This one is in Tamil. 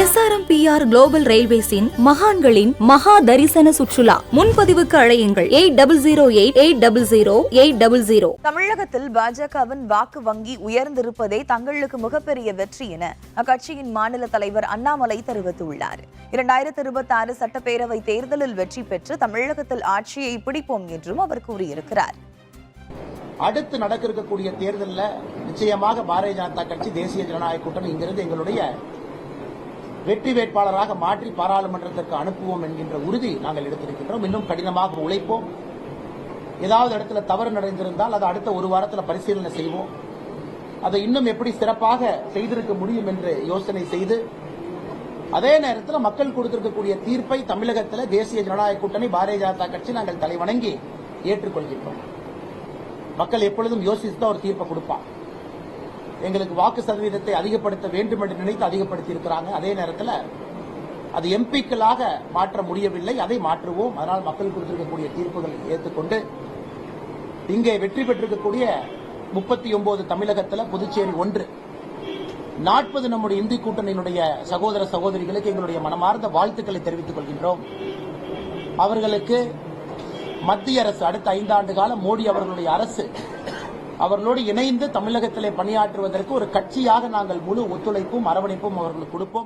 SRMPR குளோபல் ரயில்வேஸின் மகான்களின் மகா தரிசன சுற்றுலா. முன்பதிவுக்கு அழையுங்கள் 8008000800. தமிழகத்தில் பாஜகவின் வாக்கு வங்கி உயர்ந்திருப்பதே தங்களுக்கு மிகப்பெரிய வெற்றி என அக்கட்சியின் மாநில தலைவர் அண்ணாமலை தெரிவித்துள்ளார். 2026 சட்டப்பேரவை தேர்தலில் வெற்றி பெற்று தமிழகத்தில் ஆட்சியை பிடிப்போம் என்றும் அவர் கூறியிருக்கிறார். அடுத்து நடக்க இருக்கக்கூடிய தேர்தலில் நிச்சயமாக பாரதிய ஜனதா கட்சி, தேசிய ஜனநாயக கூட்டணி இங்கிருந்து எங்களுடைய வெற்றி வேட்பாளராக மாற்றி பாராளுமன்றத்திற்கு அனுப்புவோம் என்கின்ற உறுதி நாங்கள் எடுத்திருக்கின்றோம். இன்னும் கடினமாக உழைப்போம். ஏதாவது இடத்துல தவறு நடந்திருந்தால் அதை அடுத்த ஒரு வாரத்தில் பரிசீலனை செய்வோம். அதை இன்னும் எப்படி சிறப்பாக செய்திருக்க முடியும் என்று யோசனை செய்து, அதே நேரத்தில் மக்கள் கொடுத்திருக்கக்கூடிய தீர்ப்பை தமிழகத்தில் தேசிய ஜனநாயக கூட்டணி, பாரதிய ஜனதா கட்சி நாங்கள் தலைவணங்கி ஏற்றுக்கொள்கின்றோம். மக்கள் எப்பொழுதும் யோசித்து ஒரு தீர்ப்பை கொடுப்பார். எங்களுக்கு வாக்கு சதவீதத்தை அதிகப்படுத்த வேண்டும் என்று நினைத்து அதிகப்படுத்தி இருக்கிறாங்க. அதே நேரத்தில் அது எம்பிக்களாக மாற்ற முடியவில்லை, அதை மாற்றுவோம். அதனால் மக்கள் கொடுத்திருக்கக்கூடிய தீர்ப்புகளை ஏற்றுக்கொண்டு இங்கே வெற்றி பெற்றிருக்கக்கூடிய 39 தமிழகத்தில் புதுச்சேரி 1, 40 நம்முடைய இந்தி கூட்டணியினுடைய சகோதர சகோதரிகளுக்கு எங்களுடைய மனமார்ந்த வாழ்த்துக்களை தெரிவித்துக் கொள்கின்றோம். அவர்களுக்கு மத்திய அரசு அடுத்த 5 ஆண்டு காலம் மோடி அவர்களுடைய அரசு அவர்களோடு இணைந்து தமிழகத்திலே பணியாற்றுவதற்கு ஒரு கட்சியாக நாங்கள் முழு ஒத்துழைப்பும் அரவணைப்பும் அவர்களுக்கு கொடுப்போம்.